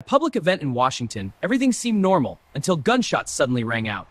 A public event in Washington, everything seemed normal until gunshots suddenly rang out.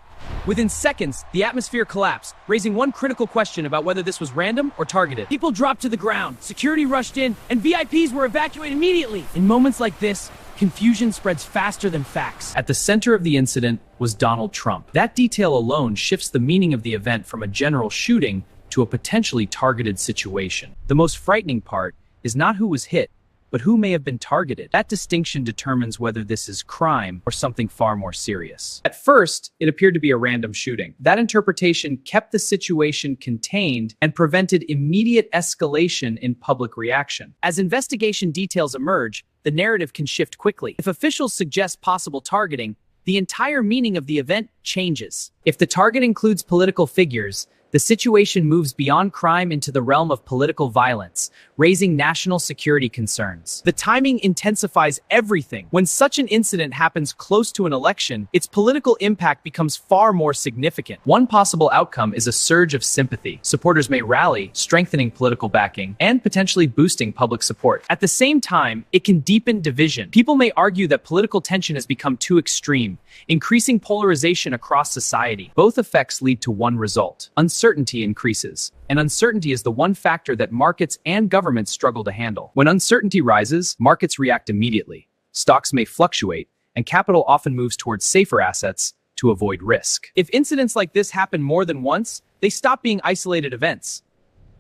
Within seconds, the atmosphere collapsed, raising one critical question about whether this was random or targeted. People dropped to the ground, security rushed in, and VIPs were evacuated immediately. In moments like this, confusion spreads faster than facts. At the center of the incident was Donald Trump. That detail alone shifts the meaning of the event from a general shooting to a potentially targeted situation. The most frightening part is not who was hit, but who may have been targeted. That distinction determines whether this is crime or something far more serious. At first, it appeared to be a random shooting. That interpretation kept the situation contained and prevented immediate escalation in public reaction. As investigation details emerge, the narrative can shift quickly. If officials suggest possible targeting, the entire meaning of the event changes. If the target includes political figures, the situation moves beyond crime into the realm of political violence, raising national security concerns. The timing intensifies everything. When such an incident happens close to an election, its political impact becomes far more significant. One possible outcome is a surge of sympathy. Supporters may rally, strengthening political backing and potentially boosting public support. At the same time, it can deepen division. People may argue that political tension has become too extreme, increasing polarization across society. Both effects lead to one result: uncertainty increases. And uncertainty is the one factor that markets and governments struggle to handle. When uncertainty rises, markets react immediately. Stocks may fluctuate, and capital often moves towards safer assets to avoid risk. If incidents like this happen more than once, they stop being isolated events.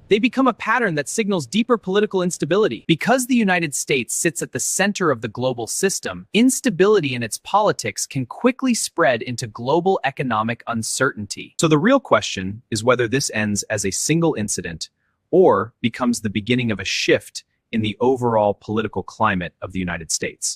They become a pattern that signals deeper political instability. Because the United States sits at the center of the global system, instability in its politics can quickly spread into global economic uncertainty. So the real question is whether this ends as a single incident or becomes the beginning of a shift in the overall political climate of the United States.